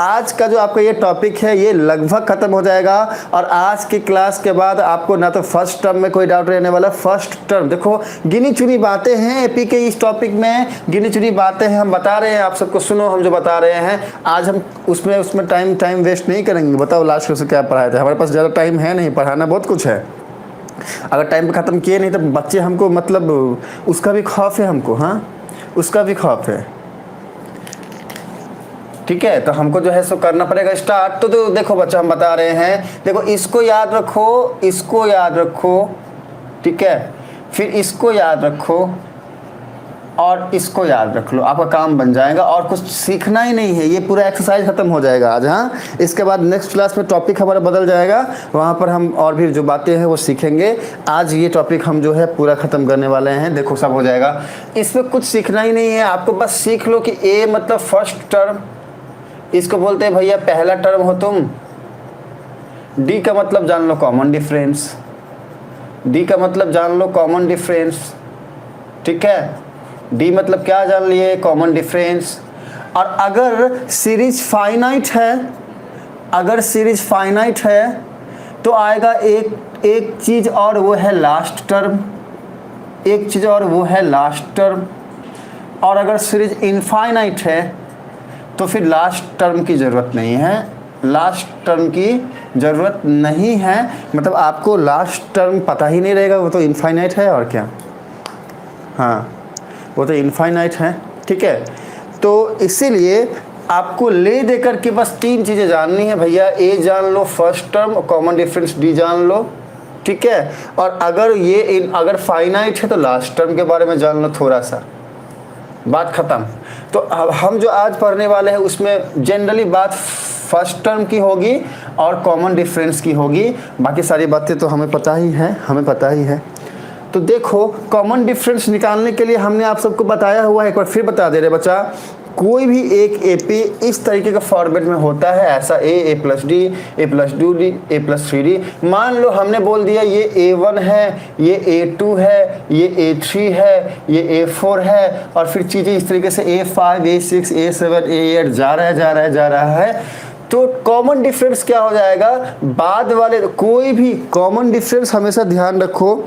आज का जो आपका ये टॉपिक है ये लगभग खत्म हो जाएगा। और आज की क्लास के बाद आपको ना तो फर्स्ट टर्म में कोई डाउट रहने वाला। फर्स्ट टर्म देखो, गिनी चुनी बातें हैं एपी के इस टॉपिक में, गिनी चुनी बातें हैं, हम बता रहे हैं आप सबको। सुनो हम जो बता रहे हैं आज हम उसमें टाइम वेस्ट नहीं करेंगे। बताओ लास्ट क्लास क्या पढ़ाए थे? हमारे पास ज़्यादा टाइम है नहीं, पढ़ाना बहुत कुछ है। अगर टाइम पे ख़त्म किए नहीं तो बच्चे हमको मतलब उसका भी खौफ है हमको, हाँ उसका भी खौफ है। ठीक है, तो हमको जो है सो करना पड़ेगा स्टार्ट। तो देखो बच्चा हम बता रहे हैं, देखो इसको याद रखो, इसको याद रखो, ठीक है, फिर इसको याद रखो और इसको याद रख लो, आपका काम बन जाएगा। और कुछ सीखना ही नहीं है, ये पूरा एक्सरसाइज खत्म हो जाएगा आज। हाँ, इसके बाद नेक्स्ट क्लास में टॉपिक हमारा बदल जाएगा, वहाँ पर हम और भी जो बातें हैं वो सीखेंगे। आज ये टॉपिक हम जो है पूरा ख़त्म करने वाले हैं। देखो सब हो जाएगा, इसमें कुछ सीखना ही नहीं है आपको, बस सीख लो कि ए मतलब फर्स्ट टर्म, इसको बोलते हैं भैया पहला टर्म हो तुम। डी का मतलब जान लो कॉमन डिफरेंस, डी का मतलब जान लो कॉमन डिफरेंस, ठीक है। डी मतलब क्या जान लिए? Common difference. और अगर सीरीज फाइनाइट है, अगर सीरीज फाइनाइट है तो आएगा एक चीज़ और वो है लास्ट टर्म, एक चीज़ और वो है लास्ट टर्म। और अगर सीरीज इनफाइनाइट है तो फिर लास्ट टर्म की ज़रूरत नहीं है, लास्ट टर्म की ज़रूरत नहीं है। मतलब आपको लास्ट टर्म पता ही नहीं रहेगा, वो तो इनफाइनाइट है और क्या। हाँ, वो तो इनफाइनाइट है, ठीक है। तो इसीलिए आपको ले देकर के बस तीन चीज़ें जाननी है भैया। ए जान लो first term, common difference d जान लो, ठीक है। और अगर ये अगर फाइनाइट है तो लास्ट टर्म के बारे में जान लो थोड़ा सा, बात ख़त्म। तो अब हम जो आज पढ़ने वाले हैं उसमें जनरली बात फर्स्ट टर्म की होगी और कॉमन डिफरेंस की होगी। बाकी सारी बातें तो हमें पता ही है, हमें पता ही है। तो देखो कॉमन डिफरेंस निकालने के लिए हमने आप सबको बताया हुआ है, एक बार फिर बता दे रहे बच्चा। कोई भी एक एपी इस तरीके का फॉर्मेट में होता है, ऐसा ए प्लस डी, ए प्लस टू डी, ए प्लस थ्री डी। मान लो हमने बोल दिया ये A1 है, ये A2 है, ये A3 है, ये A4 है, और फिर चीज़ें इस तरीके से A5, A6, A7, A8 जा रहा है। तो कॉमन डिफरेंस क्या हो जाएगा? बाद वाले कोई भी कॉमन डिफरेंस हमेशा ध्यान रखो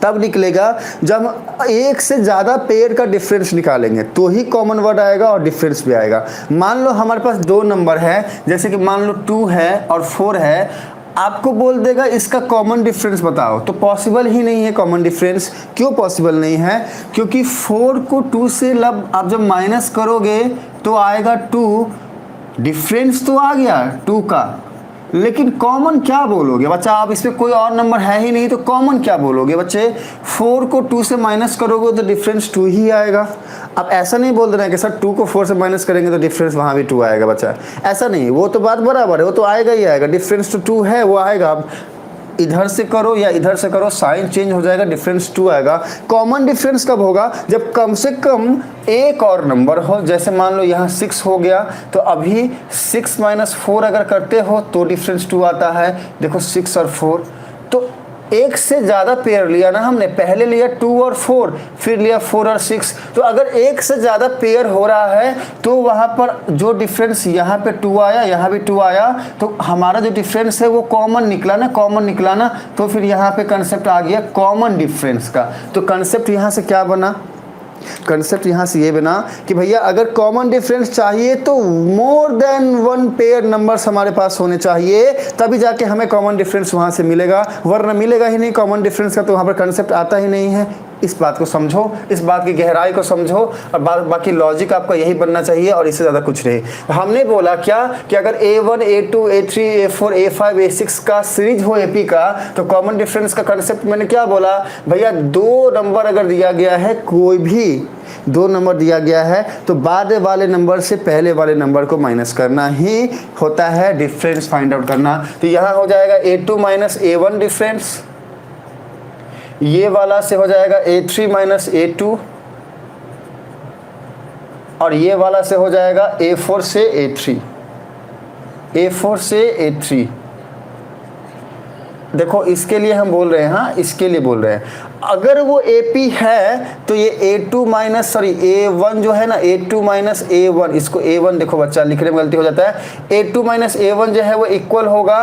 तब निकलेगा जब एक से ज़्यादा पेयर का डिफरेंस निकालेंगे तो ही कॉमन वर्ड आएगा और डिफरेंस भी आएगा। मान लो हमारे पास दो नंबर है, जैसे कि मान लो 2 है और 4 है, आपको बोल देगा इसका कॉमन डिफरेंस बताओ, तो पॉसिबल ही नहीं है कॉमन डिफरेंस। क्यों पॉसिबल नहीं है? क्योंकि 4 को 2 से आप जब माइनस करोगे तो आएगा 2, डिफरेंस तो आ गया 2 का, लेकिन कॉमन क्या बोलोगे बच्चा? आप इसमें कोई और नंबर है ही नहीं तो कॉमन क्या बोलोगे बच्चे? 4 को 2 से माइनस करोगे तो डिफरेंस 2 ही आएगा। आप ऐसा नहीं बोल रहे हैं कि सर 2 को 4 से माइनस करेंगे तो डिफरेंस वहाँ भी 2 आएगा बच्चा, ऐसा नहीं। वो तो बात बराबर है, वो तो आएगा ही आएगा, डिफरेंस तो 2 है, वो आएगा। अब इधर से करो या इधर से करो, साइन चेंज हो जाएगा, डिफरेंस 2 आएगा। कॉमन डिफरेंस कब होगा? जब कम से कम एक और नंबर हो। जैसे मान लो यहाँ 6 हो गया, तो अभी 6 माइनस 4 अगर करते हो तो डिफरेंस 2 आता है। देखो 6 और 4, तो एक से ज़्यादा पेयर लिया ना हमने, पहले लिया 2 और 4, फिर लिया 4 और 6। तो अगर एक से ज़्यादा पेयर हो रहा है तो वहाँ पर जो डिफरेंस यहाँ पे 2 आया, यहाँ भी 2 आया, तो हमारा जो डिफरेंस है वो कॉमन निकला ना, कॉमन निकला ना। तो फिर यहाँ पे कंसेप्ट आ गया कॉमन डिफरेंस का। तो कंसेप्ट यहाँ से क्या बना? कंसेप्ट यहाँ से ये बना कि भैया अगर कॉमन डिफरेंस चाहिए तो मोर देन 1 पेयर नंबर्स हमारे पास होने चाहिए, तभी जाके हमें कॉमन डिफरेंस वहाँ से मिलेगा, वरना मिलेगा ही नहीं कॉमन डिफरेंस का। तो वहाँ पर कंसेप्ट आता ही नहीं है। इस बात को समझो, इस बात की गहराई को समझो, और बाकी लॉजिक आपका यही बनना चाहिए और इससे ज़्यादा कुछ नहीं। हमने बोला क्या कि अगर A1, A2, A3, A4, A5, A6 का सीरीज हो एपी का, तो कॉमन डिफरेंस का कंसेप्ट मैंने क्या बोला भैया? 2 नंबर अगर दिया गया है, कोई भी 2 नंबर दिया गया है, तो बाद वाले नंबर से पहले वाले नंबर को माइनस करना ही होता है डिफरेंस फाइंड आउट करना। तो यहाँ हो जाएगा A2 माइनस A1 डिफरेंस, ये वाला से हो जाएगा A3 माइनस A2, और ये वाला से हो जाएगा A4 से A3, A4 से A3। देखो इसके लिए हम बोल रहे हैं, हाँ इसके लिए बोल रहे हैं। अगर वो AP है तो ये A2 माइनस A1 जो है ना, A2 माइनस A1, इसको A1 देखो बच्चा लिखने में गलती हो जाता है, A2 माइनस A1 जो है वो इक्वल होगा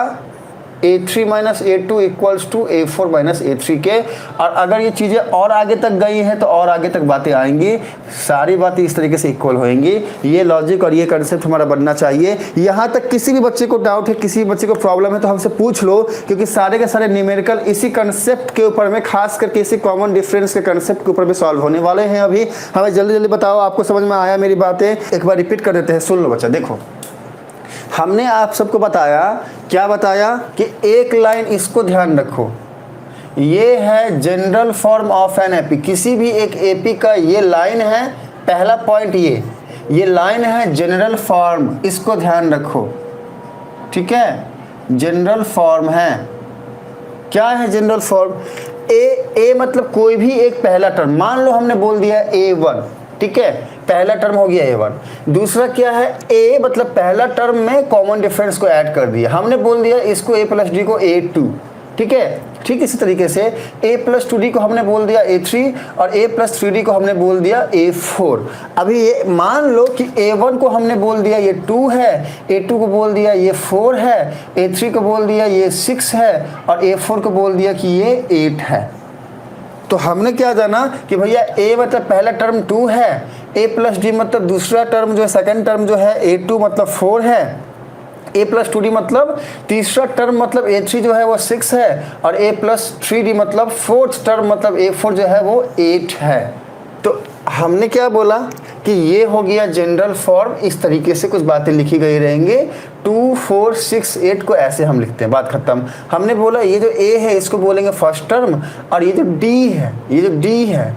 A3 minus A2 equals to A4 minus A3 के। और अगर ये चीज़ें और आगे तक गई हैं तो और आगे तक बातें आएंगी, सारी बातें इस तरीके से इक्वल होएंगी। ये लॉजिक और ये कंसेप्ट हमारा बनना चाहिए। यहाँ तक किसी भी बच्चे को डाउट है, किसी भी बच्चे को प्रॉब्लम है तो हमसे पूछ लो, क्योंकि सारे के सारे न्यूमेरिकल इसी कंसेप्ट के ऊपर में, खास करके इसी कॉमन डिफरेंस के कंसेप्ट के ऊपर में सॉल्व होने वाले हैं। अभी हमें जल्दी जल्दी बताओ, आपको समझ में आया मेरी बातें? एक बार रिपीट कर देते हैं, सुन लो बच्चा। देखो हमने आप सबको बताया, क्या बताया कि एक लाइन, इसको ध्यान रखो, ये है general form of an AP. किसी भी एक एपी का ये लाइन है, पहला पॉइंट ये लाइन है जनरल फॉर्म, इसको ध्यान रखो, ठीक है। जनरल फॉर्म है, क्या है जनरल फॉर्म? ए मतलब कोई भी एक पहला टर्म, मान लो हमने बोल दिया A1, ठीक है, पहला टर्म हो गया A1। दूसरा क्या है? A मतलब पहला टर्म में कॉमन डिफरेंस को ऐड कर दिया, हमने बोल दिया इसको A प्लस डी को A2, ठीक है। ठीक इसी तरीके से A प्लस 2D को हमने बोल दिया A3 और A प्लस 3D को हमने बोल दिया A4। अभी ये मान लो कि A1 को हमने बोल दिया ये 2 है, A2 को बोल दिया ये 4 है, A3 को बोल दिया ये 6 है और A4 को बोल दिया कि ये 8 है। तो हमने क्या जाना कि भैया A मतलब पहला टर्म 2 है, A प्लस डी मतलब दूसरा टर्म जो है, सेकेंड टर्म जो है A2 मतलब 4 है, A प्लस 2D मतलब तीसरा टर्म मतलब A3 जो है वो 6 है और A प्लस 3D मतलब फोर्थ टर्म मतलब A4 जो है वो 8 है। तो हमने क्या बोला कि ये हो गया जनरल फॉर्म, इस तरीके से कुछ बातें लिखी गई रहेंगे। 2, 4, 6, 8 को ऐसे हम लिखते हैं, बात खत्म। हमने बोला ये जो A है इसको बोलेंगे फर्स्ट टर्म, और ये जो D है, ये जो D है,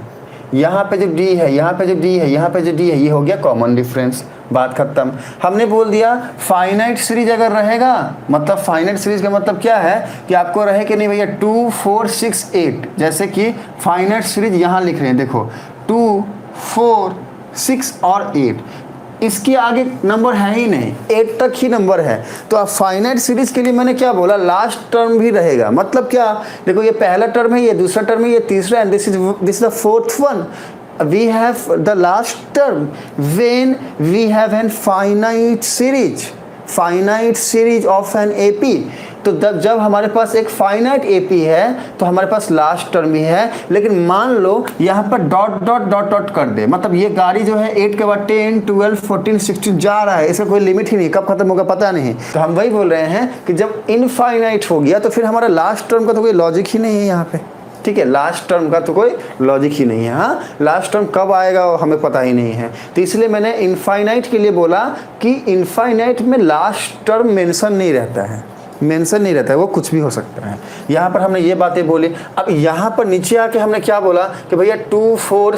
यहाँ पे जो D है, यहाँ पे जो D है, यहाँ पे जो D है, ये हो गया कॉमन डिफरेंस, बात खत्म। हमने बोल दिया फाइनाइट सीरीज अगर रहेगा, मतलब फाइनाइट सीरीज का मतलब क्या है कि आपको रहे कि नहीं भैया 2, 4, 6, 8, जैसे कि फाइनाइट सीरीज यहाँ लिख रहे हैं, देखो 2, 4, 6 और 8, इसके आगे नंबर है ही नहीं, 8 तक ही नंबर है। तो अब फाइनाइट सीरीज के लिए मैंने क्या बोला, लास्ट टर्म भी रहेगा। मतलब क्या, देखो ये पहला टर्म है, ये दूसरा टर्म है, ये तीसरा, and this is the fourth one. We have the last term when we have an finite series of an AP। तो जब हमारे पास एक फाइनाइट AP है तो हमारे पास लास्ट टर्म भी है। लेकिन मान लो यहाँ पर डॉट डॉट डॉट डॉट कर दे, मतलब ये गाड़ी जो है 8 के बाद 10, 12, 14, 16 जा रहा है, इसका कोई लिमिट ही नहीं, कब खत्म होगा पता नहीं। तो हम वही बोल रहे हैं कि जब इनफाइनाइट हो गया तो फिर हमारा लास्ट टर्म का तो कोई लॉजिक ही नहीं है यहाँ पे, ठीक है। लास्ट टर्म का तो कोई लॉजिक ही नहीं है। हाँ, लास्ट टर्म कब आएगा वो हमें पता ही नहीं है। तो इसलिए मैंने इनफाइनाइट के लिए बोला कि इनफाइनाइट में लास्ट टर्म मेंशन नहीं रहता है, मेंशन नहीं रहता है, वो कुछ भी हो सकता है। यहाँ पर हमने ये बातें बोली। अब यहाँ पर नीचे आके हमने क्या बोला कि भैया 2, 4,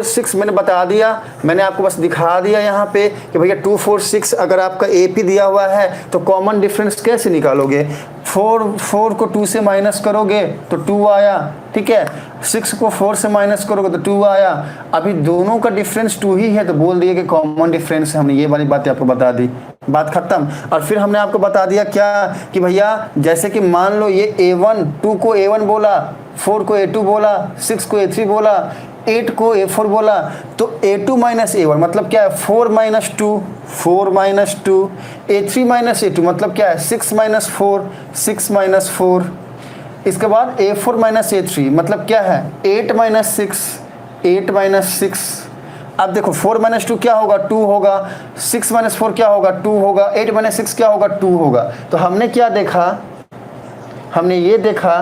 6 मैंने बता दिया, मैंने आपको बस दिखा दिया यहाँ पे कि भैया 2, 4, 6 अगर आपका AP दिया हुआ है तो कॉमन डिफरेंस कैसे निकालोगे? 4 को 2 से माइनस करोगे तो 2 आया, ठीक है। 6 को 4 से माइनस करोगे तो 2 आया। अभी दोनों का डिफरेंस 2 ही है तो बोल दिए कि कॉमन डिफरेंस है। हमने ये वाली बातें आपको बता दी, बात खत्म। और फिर हमने आपको बता दिया क्या कि भैया जैसे कि मान लो ये A1, 2 को A1 बोला, 4 को A2 बोला, 6 को A3 बोला, 8 को A4 बोला, तो A2 माइनस A1 मतलब क्या है? 4 minus 2, 4 minus 2, A3 minus A2 मतलब क्या है? 6 माइनस 4, 6 माइनस 4। इसके बाद A4 माइनस A3 मतलब क्या है? 8 माइनस 6, 8 माइनस 6। अब देखो 4 माइनस 2 क्या होगा? 2 होगा। 6 माइनस 4 क्या होगा? 2 होगा। 8 माइनस 6 क्या होगा? 2 होगा। तो हमने क्या देखा? हमने ये देखा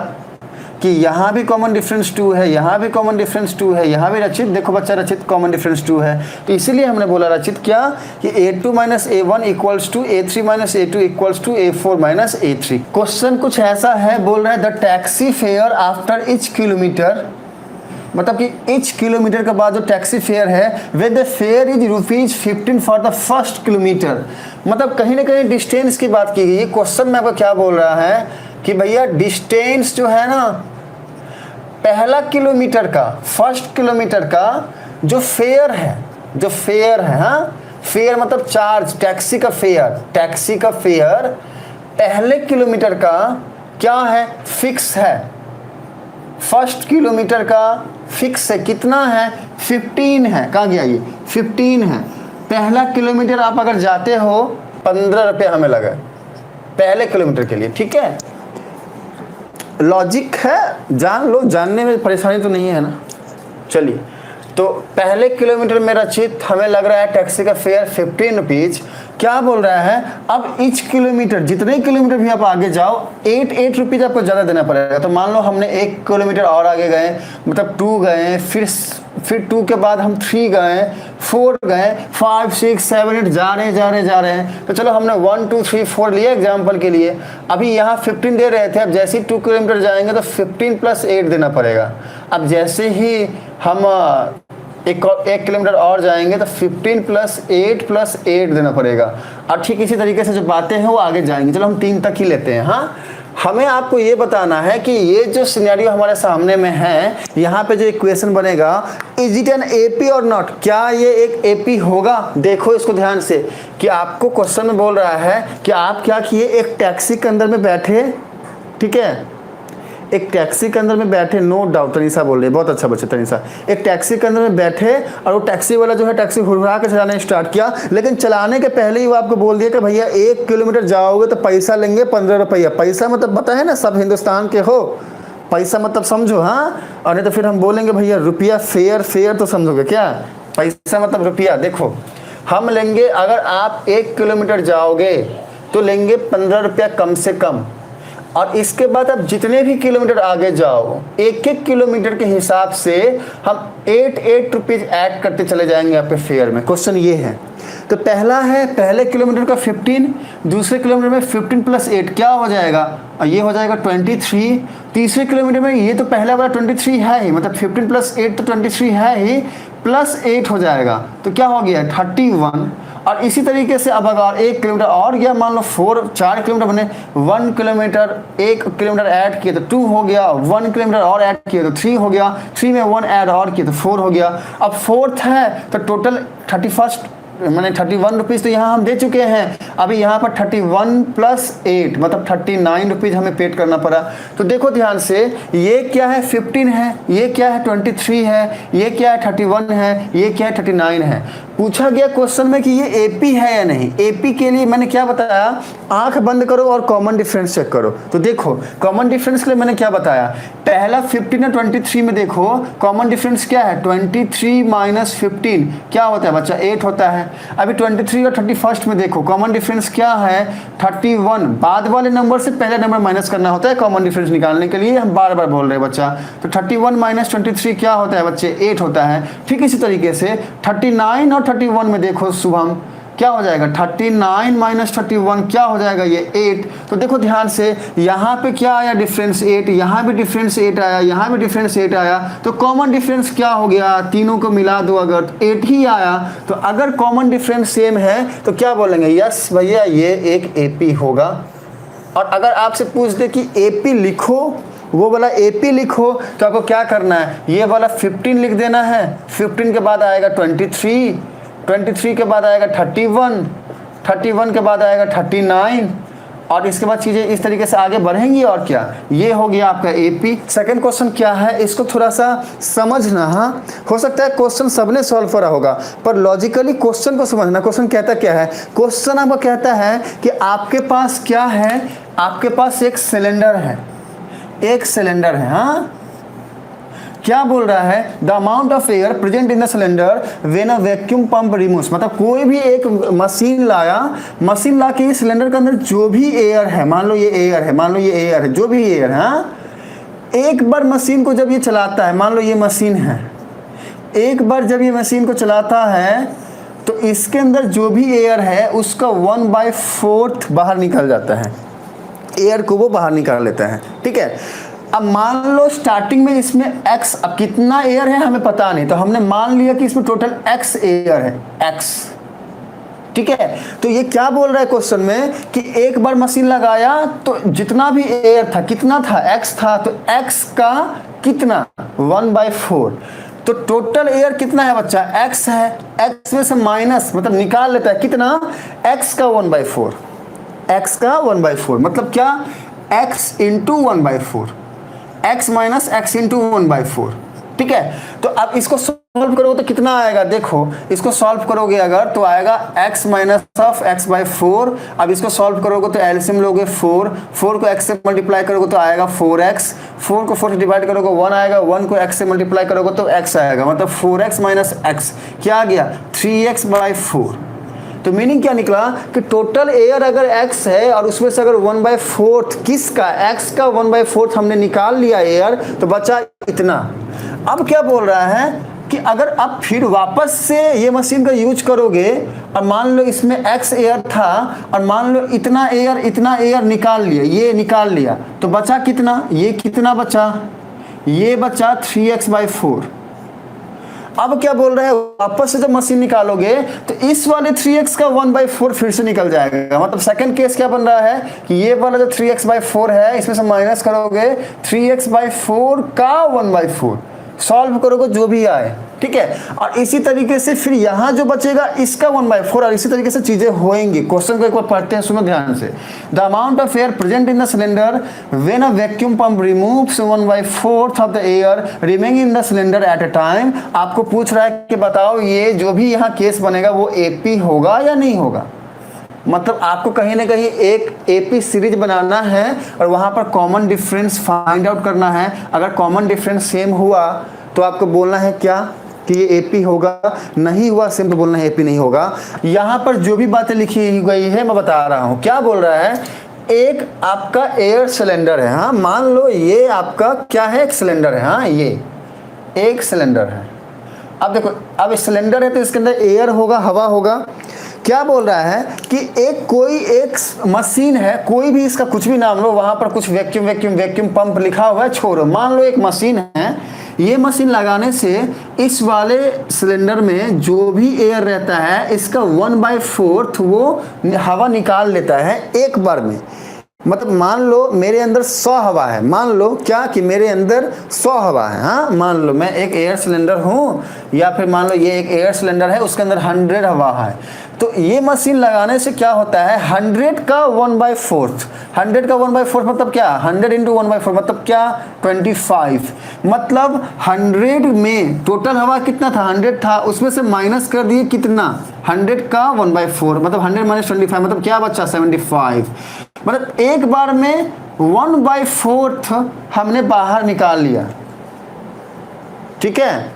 कि यहाँ भी कॉमन डिफरेंस 2 है, यहाँ भी कॉमन डिफरेंस 2 है, यहाँ भी रचित, देखो बच्चा रचित कॉमन डिफरेंस 2 है। तो इसीलिए हमने बोला रचित क्या कि A2 minus A1 equals to A3 minus A2 equals to A4 minus A3। Question कुछ ऐसा है, बोल रहा है the taxi fare after each kilometre, मतलब कि ईच किलोमीटर के बाद जो टैक्सी फेयर है with the fare is ₹15 for the first kilometre. मतलब कहीं ना कहीं डिस्टेंस की बात की गई है। क्वेश्चन में आपको क्या बोल रहा है कि भैया डिस्टेंस जो है ना, पहला किलोमीटर का, फर्स्ट किलोमीटर का जो फेयर है, जो फेयर है, हाँ, फेयर मतलब चार्ज, टैक्सी का फेयर, टैक्सी का फेयर पहले किलोमीटर का क्या है? फिक्स है, फर्स्ट किलोमीटर का फिक्स है, कितना है 15 है, कहाँ गया ये 15 है। पहला किलोमीटर आप अगर जाते हो 15 रुपये हमें लगा पहले किलोमीटर के लिए, ठीक है। लॉजिक है, जान लो, जानने में परेशानी तो नहीं है ना। चलिए, तो पहले किलोमीटर में रचित हमें लग रहा है टैक्सी का फेयर 15 रुपीज। क्या बोल रहा है, अब इच किलोमीटर जितने किलोमीटर भी आप आगे जाओ 8 रुपीज आपको ज़्यादा देना पड़ेगा। तो मान लो हमने 1 किलोमीटर और आगे गए, मतलब 2 गए, फिर 2 के बाद हम 3 गए, 4 गए, 5 6 7 8 जा रहे हैं। तो चलो हमने 1 2 3 4 लिया एग्जाम्पल के लिए। अभी यहाँ 15 दे रहे थे, अब जैसे ही 2 किलोमीटर जाएंगे तो 15 + 8 देना पड़ेगा। अब जैसे ही हम एक किलोमीटर और जाएंगे तो 15 + 8 देना पड़ेगा। और ठीक इसी तरीके से जो बातें हैं वो आगे जाएंगी। चलो हम 3 तक ही लेते हैं। हाँ, हमें आपको ये बताना है कि ये जो सिनेरियो हमारे सामने में है, यहाँ पे जो इक्वेशन बनेगा, इज इट एन एपी और नॉट, क्या ये एक एपी होगा। देखो इसको ध्यान से कि आपको क्वेश्चन में बोल रहा है कि आप क्या किए, एक टैक्सी के अंदर में बैठे, ठीक है, एक टैक्सी के अंदर में बैठे, नो डाउट तनीषा बोल रही है, बहुत अच्छा बच्चा तनीषा। एक टैक्सी के अंदर में बैठे और वो टैक्सी वाला जो है टैक्सी हुरहुरा के चलाना स्टार्ट किया, लेकिन चलाने के पहले ही वो आपको बोल दिया कि भैया 1 किलोमीटर जाओगे तो पैसा लेंगे 15 रुपया। पैसा मतलब पता है ना, सब हिंदुस्तान के हो, पैसा मतलब समझो। हाँ, और नहीं तो फिर हम बोलेंगे भैया रुपया, फेयर तो समझोगे क्या, पैसा मतलब रुपया। देखो हम लेंगे, अगर आप 1 किलोमीटर जाओगे तो लेंगे 15 रुपया कम से कम, और इसके बाद आप जितने भी किलोमीटर आगे जाओ 1 किलोमीटर के हिसाब से हम 8 रुपीज़ ऐड करते चले जाएंगे आपके फेयर में। क्वेश्चन ये है, तो पहला है पहले किलोमीटर का 15, दूसरे किलोमीटर में 15 + 8 क्या हो जाएगा, ये हो जाएगा 23। तीसरे किलोमीटर में ये तो पहला वाला 23 है ही, मतलब 15 + 8 तो 23 है ही, +8 हो जाएगा तो क्या हो गया 31। और इसी तरीके से अब अगर 1 किलोमीटर और गया, मान लो 4 किलोमीटर बने, 1 किलोमीटर ऐड किए तो 2 हो गया, 1 किलोमीटर और ऐड किए तो 3 हो गया, 3 में 1 ऐड और किए तो 4 हो गया। अब 4th है तो टोटल 31 रुपीज़ तो यहाँ हम दे चुके हैं। अभी यहाँ पर 31 + 8 मतलब 39 रुपीज़ हमें पेड करना पड़ा। तो देखो ध्यान से, ये क्या है 15 है, ये क्या है 23 है, ये क्या है 31 है, ये क्या है 39 है। पूछा गया क्वेश्चन में कि ये एपी है या नहीं। एपी के लिए मैंने क्या बताया, आंख बंद करो और कॉमन डिफरेंस चेक करो। तो देखो कॉमन डिफरेंस के लिए मैंने क्या बताया, पहला 15 और 23 में देखो कॉमन डिफरेंस क्या है, 23 - 15 क्या होता है बच्चा, 8 होता है। अभी 23 और 31 में देखो कॉमन डिफरेंस क्या है, 31। बाद वाले नंबर से पहले नंबर माइनस करना होता है कॉमन डिफरेंस निकालने के लिए, हम बार बार बोल रहे हैं बच्चा। तो 31 - 23 क्या होता है बच्चे, 8 होता है। ठीक इसी तरीके से 39 और 31 में देखो शुभम क्या हो जाएगा, 39 - 31 क्या हो जाएगा, ये 8। तो देखो ध्यान से, यहाँ पे क्या आया डिफरेंस 8, यहाँ भी डिफरेंस 8 आया, यहाँ भी डिफरेंस 8 आया। तो कॉमन डिफरेंस क्या हो गया, तीनों को मिला दो अगर 8 ही आया। तो अगर कॉमन डिफरेंस सेम है तो क्या बोलेंगे, यस भैया ये एक एपी होगा। और अगर आपसे पूछ दे कि एपी लिखो, वो वाला एपी लिखो, तो आपको क्या करना है, ये वाला 15 लिख देना है, 15 के बाद आएगा 23, 23 के बाद आएगा 31, 31 के बाद आएगा 39, और इसके बाद चीज़ें इस तरीके से आगे बढ़ेंगी। और क्या, ये हो गया आपका एपी। सेकंड क्वेश्चन क्या है, इसको थोड़ा सा समझना। हाँ, हो सकता है क्वेश्चन सबने सॉल्व करा होगा, पर लॉजिकली क्वेश्चन को समझना। क्वेश्चन कहता क्या है, क्वेश्चन आपको कहता है कि आपके पास क्या है, आपके पास एक सिलेंडर है, एक सिलेंडर है। हाँ, क्या बोल रहा है, the amount of air present in the cylinder when a vacuum pump removes, मतलब कोई भी एक मशीन लाया, मशीन ला के सिलेंडर के अंदर जो भी एयर है, मान लो ये एयर है, मान लो ये एयर है, जो भी एयर है, हाँ, एक बार मशीन को जब ये चलाता है, मान लो ये मशीन है, एक बार जब ये मशीन को चलाता है तो इसके अंदर जो भी एयर है उसका 1/4 बाहर निकल जाता है, एयर को वो बाहर निकाल लेता है। ठीक है, अब मान लो स्टार्टिंग में इसमें x, अब कितना एयर है हमें पता नहीं, तो हमने मान लिया कि इसमें टोटल x एयर है, x। ठीक है, तो ये क्या बोल रहा है क्वेश्चन में कि एक बार मशीन लगाया तो जितना भी एयर था, कितना था, x था, तो x का कितना 1/4। तो टोटल एयर कितना है बच्चा, x है, x में से माइनस मतलब निकाल लेता है कितना, x का 1/4, x का 1/4 मतलब क्या, x × 1/4, x minus x into 1/4, ठीक है। तो अब इसको सॉल्व करोगे तो कितना आएगा, देखो इसको सॉल्व करोगे अगर तो आएगा x माइनस ऑफ x/4। अब इसको सॉल्व करोगे तो एलसीएम लोगे 4 को x से मल्टीप्लाई करोगे तो आएगा 4x, 4 को 4 से डिवाइड करोगे 1 आएगा, 1 को x से मल्टीप्लाई करोगे तो x आएगा, मतलब 4x माइनस x क्या आ गया 3x/4। तो मीनिंग क्या निकला कि टोटल एयर अगर x है और उसमें से अगर 1/4 किसका, x का 1/4 हमने निकाल लिया एयर, तो बचा इतना। अब क्या बोल रहा है कि अगर आप फिर वापस से ये मशीन का यूज करोगे और मान लो इसमें x एयर था और मान लो इतना एयर निकाल लिया, ये निकाल लिया, तो बचा कितना, ये कितना बचा, ये बचा 3x/4। अब क्या बोल रहा है, वापस से जब मशीन निकालोगे तो इस वाले 3x का 1/4 फिर से निकल जाएगा। मतलब सेकंड केस क्या बन रहा है कि ये वाला जो 3x/4 है इसमें से माइनस करोगे 3x/4 का 1/4, सॉल्व करोगे जो भी आए, ठीक है। और इसी तरीके से फिर यहाँ जो बचेगा इसका 1/4, और इसी तरीके से चीजें होंगी। क्वेश्चन को एक बार पढ़ते हैं, सुनो ध्यान से। The amount of air present in the cylinder when a vacuum pump removes 1/4 of the air remaining in the cylinder at a time. आपको पूछ रहा है कि बताओ ये जो भी यहाँ केस बनेगा वो एपी होगा या नहीं होगा। मतलब आपको कहीं ना कहीं एक एपी सीरीज बनाना है और वहां पर कॉमन डिफरेंस फाइंड आउट करना है। अगर कॉमन डिफरेंस सेम हुआ तो आपको बोलना है क्या कि ये एपी होगा, नहीं हुआ सेम तो बोलना है एपी नहीं होगा। यहाँ पर जो भी बातें लिखी गई है मैं बता रहा हूँ। क्या बोल रहा है, एक आपका एयर सिलेंडर है, हाँ मान लो ये आपका क्या है, एक सिलेंडर है, हाँ ये एक सिलेंडर है। अब देखो, अब सिलेंडर है तो इसके अंदर एयर होगा, हवा होगा। क्या बोल रहा है कि कोई एक मशीन है, कोई भी इसका कुछ भी नाम लो, वहां पर कुछ वैक्यूम पंप लिखा हुआ है, छोड़ो, मान लो एक मशीन है। ये मशीन लगाने से इस वाले सिलेंडर में जो भी एयर रहता है इसका 1/4 वो हवा निकाल लेता है एक बार में। मतलब मान लो मेरे अंदर 100 हवा है, मान लो क्या कि मेरे अंदर 100 हवा है, हाँ मान लो मैं एक एयर सिलेंडर हूँ, या फिर मान लो ये एक एयर सिलेंडर है उसके अंदर 100 हवा है। तो ये मशीन लगाने से क्या होता है 100 का 1/4, 100 का 1/4 मतलब क्या, 100 इंटू 1/4 मतलब क्या 25। मतलब 100 में टोटल हवा कितना था, 100 था, उसमें से माइनस कर दिए कितना 100 का 1/4, मतलब 100 माइनस 25 मतलब क्या बचा 75। मतलब एक बार में 1/4 हमने बाहर निकाल लिया, ठीक है,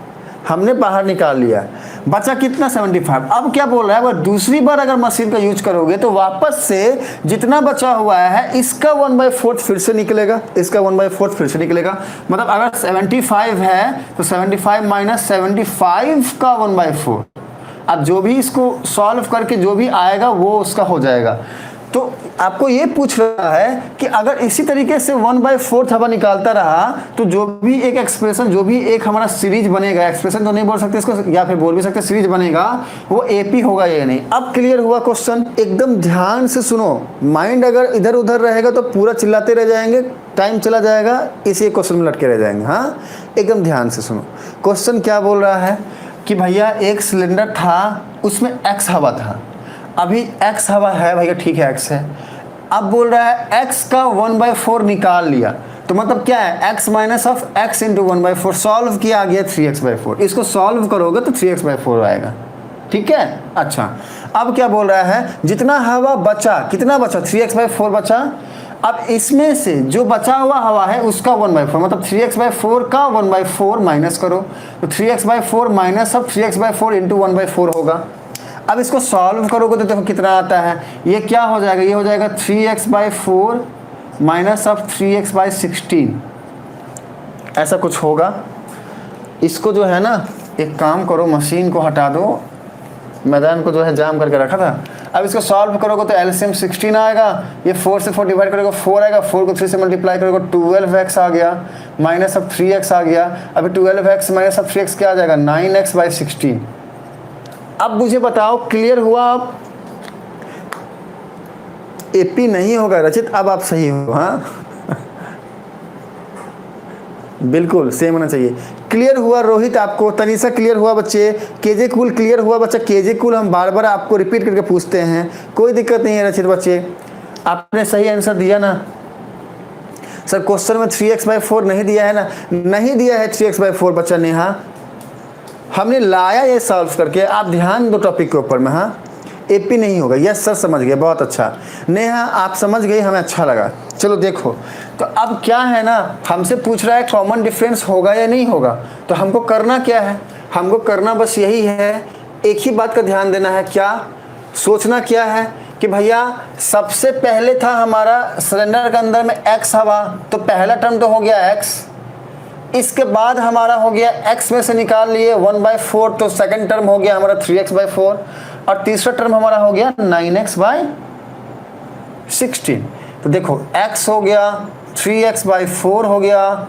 हमने बाहर निकाल लिया, बचा कितना 75। अब क्या बोल रहा है, अगर दूसरी बार अगर मशीन का यूज करोगे तो वापस से जितना बचा हुआ है इसका 1/4 फिर से निकलेगा, इसका 1/4 फिर से निकलेगा। मतलब अगर 75 है तो 75 माइनस 75 का 1/4। अब जो भी इसको सॉल्व करके जो भी आएगा वो उसका हो जाएगा। तो आपको ये पूछ रहा है कि अगर इसी तरीके से 1/4 हवा निकालता रहा तो जो भी एक एक्सप्रेशन, जो भी एक हमारा सीरीज बनेगा, एक्सप्रेशन तो नहीं बोल सकते इसको, या फिर बोल भी सकते सीरीज बनेगा, वो एपी होगा या नहीं। अब क्लियर हुआ क्वेश्चन, एकदम ध्यान से सुनो। माइंड अगर इधर उधर रहेगा तो पूरा चिल्लाते रह जाएंगे, टाइम चला जाएगा, इसी क्वेश्चन में लटके रह जाएंगे। हाँ एकदम ध्यान से सुनो। क्वेश्चन क्या बोल रहा है कि भैया एक सिलेंडर था, उसमें x हवा था, अभी x हवा है भैया, ठीक है x है। अब बोल रहा है x का 1/4 निकाल लिया, तो मतलब क्या है x minus of x into 1/4, solve किया, आ गया 3x/4। इसको सॉल्व करोगे तो 3x/4 आएगा, ठीक है। अच्छा अब क्या बोल रहा है, जितना हवा बचा, कितना बचा 3x/4 बचा। अब इसमें से जो बचा हुआ हवा है उसका 1/4, मतलब 3x/4 का 1/4 माइनस करो, तो 3x/4 minus of 3x/4 into 1/4 होगा। अब इसको सॉल्व करोगे तो देखो कितना आता है, ये क्या हो जाएगा, ये हो जाएगा 3x/4 माइनस ऑफ 3x/16, ऐसा कुछ होगा। इसको जो है ना, एक काम करो, मशीन को हटा दो, मैदान को जो है जाम करके रखा था। अब इसको सॉल्व करोगे तो एलसीएम 16 आएगा, ये 4 से 4 डिवाइड करोगे 4 आएगा, 4 को 3 से मल्टीप्लाई करोगे 12x आ गया, माइनस ऑफ 3x आ गया। अभी 12x माइनस ऑफ 3x क्या आ जाएगा 9x/16। अब मुझे बताओ क्लियर हुआ। आप एपी नहीं होगा रचित, अब आप सही हो, हाँ बिल्कुल सेम होना चाहिए। क्लियर हुआ रोहित, आपको तनीषा क्लियर हुआ बच्चे, केजे कूल क्लियर हुआ बच्चा, केजे कूल हम बार बार आपको रिपीट करके पूछते हैं, कोई दिक्कत नहीं है रचित बच्चे, आपने सही आंसर दिया ना। सर क्वेश्चन में 3x/4 नहीं दिया है ना, नहीं दिया है 3x/4 बच्चा नेहा, हमने लाया ये सॉल्व करके, आप ध्यान दो टॉपिक के ऊपर में। हाँ एपी नहीं होगा, यस सर समझ गए, बहुत अच्छा नेहा आप समझ गई, हमें अच्छा लगा। चलो देखो तो अब क्या है ना, हमसे पूछ रहा है कॉमन डिफरेंस होगा या नहीं होगा, तो हमको करना क्या है, हमको करना बस यही है, एक ही बात का ध्यान देना है, क्या सोचना क्या है कि भैया सबसे पहले था हमारा सिलेंडर के अंदर में x हवा, तो पहला टर्म तो हो गया x, इसके बाद हमारा हो गया x में से निकाल लिए 1/4, तो सेकंड टर्म हो गया हमारा 3x/4, और तीसरा टर्म हमारा हो गया 9x/16। तो देखो x हो गया, 3x/4 हो गया,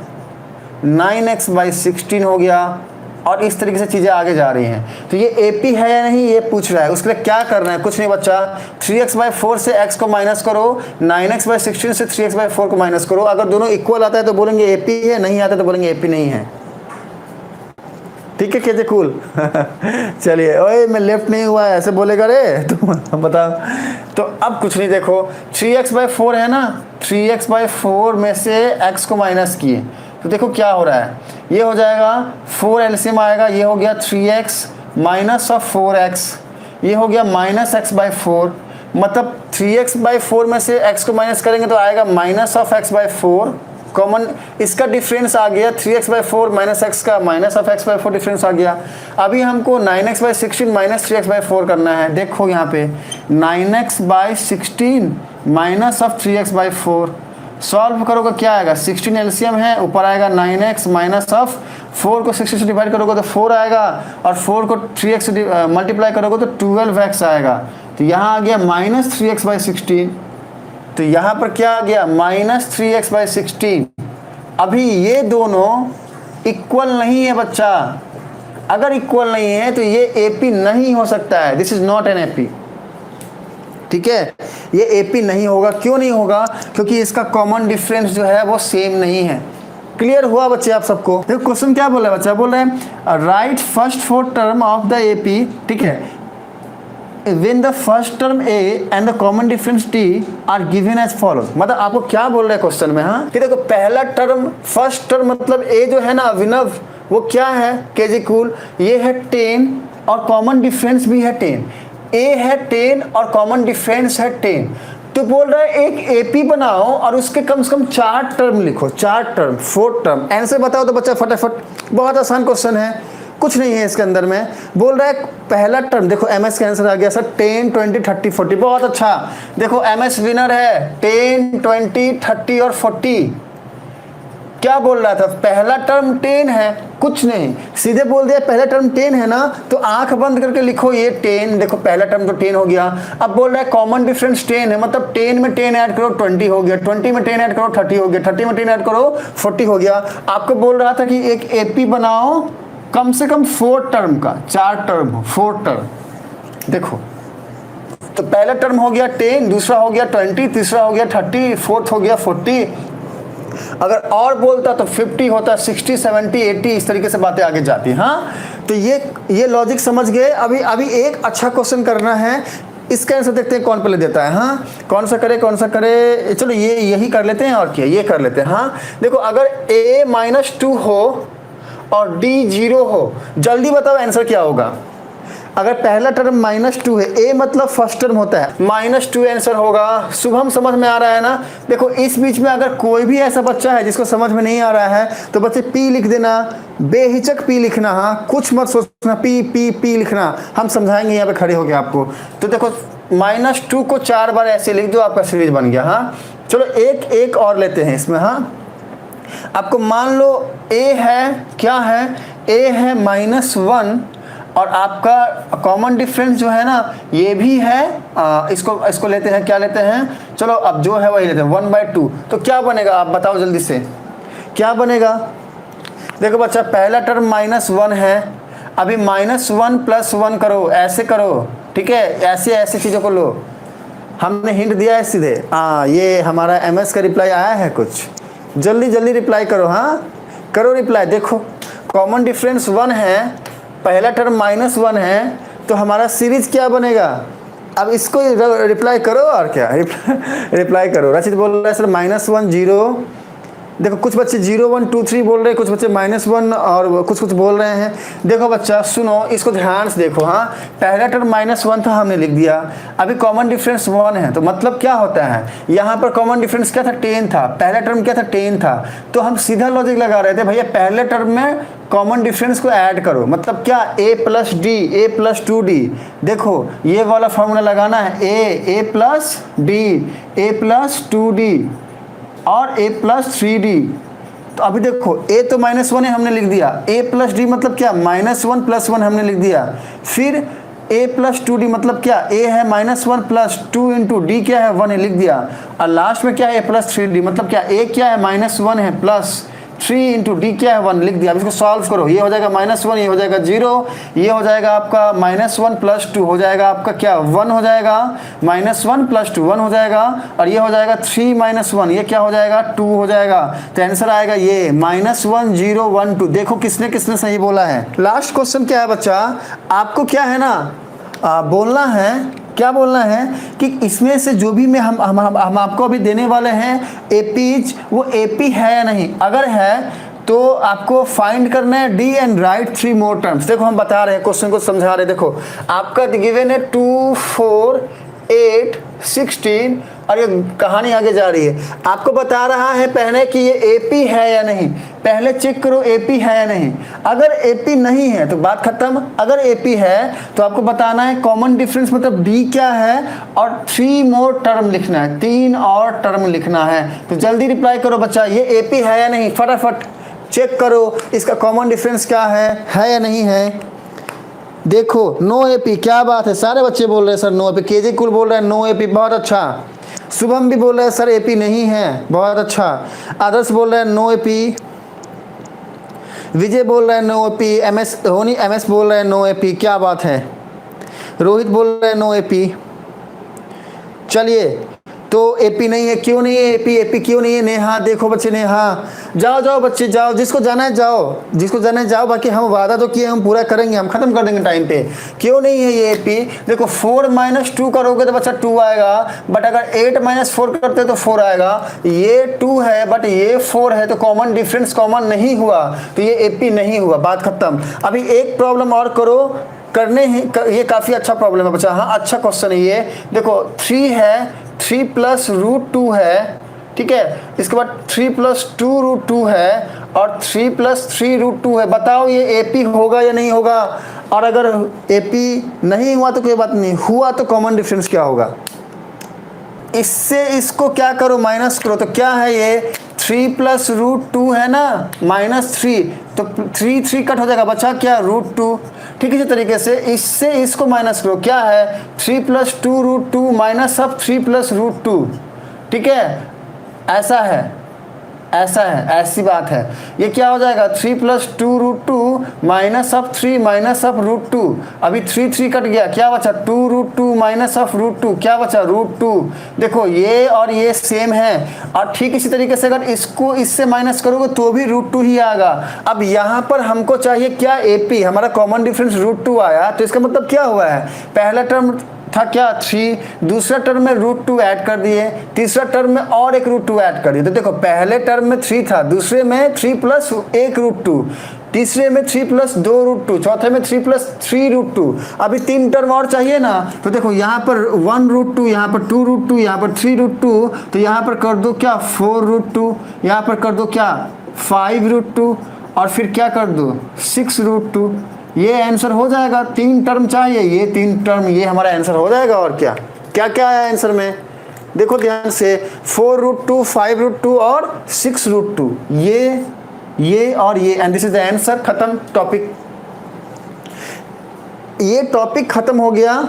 9x/16 हो गया, और इस तरीके से चीज़ें आगे जा रही हैं। तो ये एपी है या नहीं ये पूछ रहा है, उसके लिए क्या करना है, कुछ नहीं बच्चा, 3x/4 से x को माइनस करो, 9x/16 से 3x/4 को माइनस करो, अगर दोनों इक्वल आता है तो बोलेंगे एपी है, नहीं आता तो बोलेंगे एपी नहीं है। ठीक है केजे कूल चलिए, ओए मैं लेफ्ट नहीं हुआ ऐसे बोलेगा रे तुम बताओ। तो अब कुछ नहीं, देखो 3x/4 है ना, 3x/4 में से x को माइनस किए, तो देखो क्या हो रहा है, ये हो जाएगा 4 एलसीएम आएगा, ये हो गया 3x माइनस ऑफ 4x, ये हो गया -x/4, मतलब 3x/4 में से x को माइनस करेंगे तो आएगा माइनस ऑफ x/4, कॉमन इसका डिफरेंस आ गया 3x/4 माइनस x का माइनस ऑफ x/4 डिफरेंस आ गया। अभी हमको 9x/16 माइनस 3x/4 करना है, देखो यहाँ पे 9x/16 minus of 3x/4, solve करोगे क्या आएगा, 16 एलसीएम है, ऊपर आएगा 9x माइनस ऑफ 4 को 60 से डिवाइड करोगे तो 4 आएगा, और 4 को 3x से मल्टीप्लाई करोगे तो 12x आएगा, तो यहाँ आ गया -3x/16, तो यहाँ पर क्या आ गया -3x/16। अभी ये दोनों इक्वल नहीं है बच्चा, अगर इक्वल नहीं है तो ये एपी नहीं हो सकता है, this is not an AP. ठीक है, ये एपी नहीं होगा, क्यों नहीं होगा, क्योंकि इसका कॉमन डिफरेंस जो है वो सेम नहीं है। क्लियर हुआ बच्चे आप सबको। देखो क्वेश्चन क्या बोल रहा है बच्चा, बोल रहे हैं right first 4 term of the AP, ठीक है, when the first term a and the common difference t are given as follows। मतलब आपको क्या बोल रहे हैं क्वेश्चन में, हाँ कि देखो पहला टर्म फर्स्ट टर्म मतलब a जो है ना अभिनव, वो क्या है केजी कूल, ये है 10 और कॉमन डिफरेंस भी है 10, a है 10 और कॉमन डिफरेंस है 10, तो बोल रहा है एक एपी बनाओ और उसके कम से कम 4 टर्म लिखो, 4 टर्म 4 टर्म, आंसर बताओ तो बच्चा फटाफट, बहुत आसान क्वेश्चन है, कुछ नहीं है इसके अंदर में। बोल रहा है पहला टर्म, देखो एमएस का आंसर आ गया सर 10 20 30 40, बहुत अच्छा, देखो एमएस विनर है 10 20 30 और 40। क्या बोल रहा था, पहला टर्म 10 है, कुछ नहीं सीधे बोल दिया पहला टर्म 10 है ना, तो आंख बंद करके लिखो ये 10, देखो पहला टर्म तो 10 हो गया। अब बोल रहा है कॉमन डिफरेंस 10 है, मतलब 10 में 10 ऐड करो 20 हो गया, 20 में 10 ऐड करो 30 हो गया, 30 में 10 ऐड करो 40 हो गया। आपको बोल रहा था कि एक एपी बनाओ कम से कम 4 टर्म का, 4 टर्म हो, 4 टर्म। देखो तो पहला टर्म हो गया 10, दूसरा हो गया 20, तीसरा हो गया 30, फोर्थ हो गया 40, अगर और बोलता तो 50 होता, 60 70 80, इस तरीके से बातें आगे जाती। हाँ तो ये लॉजिक समझ गए। अभी एक अच्छा क्वेश्चन करना है, इसका आंसर देखते हैं कौन पहले देता है। हाँ कौन सा करे, चलो यही कर लेते हैं, और क्या ये कर लेते हैं। हाँ देखो अगर a -2 हो और d 0 हो, जल्दी बताओ आंसर क्या होगा। अगर पहला टर्म -2 है, a मतलब फर्स्ट टर्म होता है, -2 आंसर होगा। शुभम समझ में आ रहा है ना। देखो इस बीच में अगर कोई भी ऐसा बच्चा है जिसको समझ में नहीं आ रहा है तो बच्चे p लिख देना, बेहिचक p लिखना। हाँ कुछ मत सोचना, p लिखना, हम समझाएंगे यहाँ पे खड़े हो गए आपको। तो देखो -2 को 4 बार ऐसे लिख दो, आपका सीरीज बन गया। हाँ चलो एक और लेते हैं इसमें। हाँ आपको मान लो a है, क्या है, a है -1 और आपका कॉमन डिफरेंस जो है ना ये भी है, इसको लेते हैं, क्या लेते हैं, चलो अब जो है वही लेते हैं 1/2। तो क्या बनेगा आप बताओ जल्दी से, क्या बनेगा। देखो बच्चा पहला टर्म -1 है, अभी -1 + 1 करो, ऐसे करो, ठीक है, ऐसे चीज़ों को लो, हमने हिंट दिया है सीधे। ये हमारा एमएस का रिप्लाई आया है कुछ, जल्दी रिप्लाई करो। हाँ करो रिप्लाई। देखो कॉमन डिफरेंस 1 है, पहला टर्म -1 है, तो हमारा सीरीज क्या बनेगा। अब इसको रिप्लाई करो, और क्या रिप्लाई करो। रचित बोल रहा है सर -1 0 देखो कुछ बच्चे 0 1 2 3 बोल रहे हैं, कुछ बच्चे -1 और कुछ बोल रहे हैं। देखो बच्चा सुनो, इसको ध्यान से देखो। हाँ, पहला टर्म -1 था, हमने लिख दिया। अभी कॉमन डिफरेंस 1 है, तो मतलब क्या होता है, यहाँ पर कॉमन डिफरेंस क्या था, 10 था। पहला टर्म क्या था, 10 था। तो हम सीधा लॉजिक लगा रहे थे, भैया पहले टर्म में कॉमन डिफरेंस को ऐड करो, मतलब क्या, a + d a + 2d। देखो ये वाला फॉर्मूला लगाना है, a + d a + 2d और a + 3d। तो अभी देखो a तो -1 है, हमने लिख दिया। a + d मतलब क्या, -1 + 1 हमने लिख दिया। फिर a + 2d मतलब क्या, a है -1 + 2 × d क्या है, 1 है, लिख दिया। और लास्ट में क्या है, a + 3d मतलब क्या, a क्या है, -1 है, प्लस 3 × d क्या है, 1 लिख दिया। अब इसको सॉल्व करो, ये हो जाएगा -1, ये हो जाएगा 0, ये हो जाएगा आपका -1 + 2 हो जाएगा आपका क्या, 1 हो जाएगा। -1 + 2 1 हो जाएगा, और ये हो जाएगा 3 - 1, ये क्या हो जाएगा, 2 हो जाएगा। तो आंसर आएगा ये -1 0 1 2। देखो किसने किसने सही बोला है। लास्ट क्वेश्चन क्या है बच्चा, आपको क्या है ना, बोलना है, क्या बोलना है कि इसमें से जो भी मैं हम आपको अभी देने वाले हैं एपीज, वो एपी है या नहीं। अगर है तो आपको फाइंड करना है D and right 3 more terms. देखो हम बता रहे हैं, क्वेश्चन को समझा रहे हैं। देखो आपका गिवन है 2 4 8 16 और ये कहानी आगे जा रही है। आपको बता रहा है पहले कि ये एपी है या नहीं। पहले चेक करो एपी है या नहीं। अगर एपी नहीं है तो बात खत्म। अगर एपी है तो आपको बताना है कॉमन डिफरेंस मतलब डी क्या है, और 3 मोर टर्म लिखना है, 3 और टर्म लिखना है। तो जल्दी रिप्लाई करो बच्चा, ये एपी है या नहीं, फटाफट चेक करो इसका कॉमन डिफरेंस क्या है या नहीं है। देखो नो एपी, क्या बात है, सारे बच्चे बोल रहे हैं सर नो एपी। केजे कुल बोल रहे हैं नो एपी, बहुत अच्छा। शुभम भी बोल रहे हैं सर एपी नहीं है, बहुत अच्छा। आदर्श बोल रहे हैं नो एपी। विजय बोल रहे हैं नो एपी। एमएस बोल रहे हैं नो एपी, क्या बात है। रोहित बोल रहे हैं नो एपी। चलिए, तो एपी नहीं है, क्यों नहीं है एपी, एपी क्यों नहीं है। नेहा, देखो बच्चे, नेहा जाओ जाओ बच्चे जाओ, जिसको जाना है जाओ, जिसको जाना है जाओ। बाकी हम वादा तो किए, हम पूरा करेंगे, हम खत्म कर देंगे टाइम पे। क्यों नहीं है ये एपी, देखो 4 - 2 करोगे तो बच्चा 2 आएगा, बट अगर 8 - 4 करते तो 4 आएगा। ये 2 है बट ये 4 है, तो कॉमन डिफरेंस कॉमन नहीं हुआ, तो ये एपी नहीं हुआ, बात खत्म। अभी एक प्रॉब्लम और करो, करने ही ये काफ़ी अच्छा प्रॉब्लम है बच्चा। हाँ अच्छा क्वेश्चन है ये। देखो 3 है, 3 + √2 है, ठीक है। इसके बाद 3 + 2 √2 है, और 3 + 3 √2 है। बताओ ये एपी होगा या नहीं होगा। और अगर एपी नहीं हुआ तो कोई बात नहीं, हुआ तो कॉमन डिफरेंस क्या होगा। इससे इसको क्या करो, माइनस करो। तो क्या है ये 3 + √2 है ना, -3, तो 3 कट हो जाएगा, बचा क्या, √2। ठीक है, इसी तरीके से इससे इसको माइनस करो, क्या है 3 + 2 √2 माइनस अब 3 + √2। ठीक है, ऐसा है, ऐसा है, ऐसी बात है। ये क्या हो जाएगा 3 + 2 √2 माइनस अब 3 माइनस अब √2। अभी 3 कट गया, क्या बचा 2 √2 माइनस अब √2, क्या बचा √2। देखो ये और ये सेम है। और ठीक इसी तरीके से अगर इसको इससे माइनस करोगे तो भी √2 ही आएगा। अब यहाँ पर हमको चाहिए क्या, एपी, हमारा कॉमन डिफरेंस √2 आया, तो इसका मतलब क्या हुआ है, पहला टर्म था क्या 3, दूसरा टर्म में √2 ऐड कर दिए, तीसरा टर्म में और एक √2 ऐड कर दिए। तो देखो पहले टर्म में 3 था, दूसरे में 3 + 1 √2, तीसरे में 3 + 2 √2, चौथे में 3 + 3 √2। अभी 3 टर्म और चाहिए ना, तो देखो यहाँ पर 1 √2, यहाँ पर 2 √2, यहाँ पर 3 √2, तो यहाँ पर कर दो क्या 4 √2, यहाँ पर कर दो क्या 5 √2, और फिर क्या कर दो 6 √2। ये आंसर हो जाएगा। 3 टर्म चाहिए, ये 3 टर्म, ये हमारा आंसर हो जाएगा। और क्या क्या क्या आया आंसर में, देखो ध्यान से, 4 √2, 5 √2 और 6 √2, ये और ये, and this is the answer. खत्म टॉपिक, ये टॉपिक खत्म हो गया।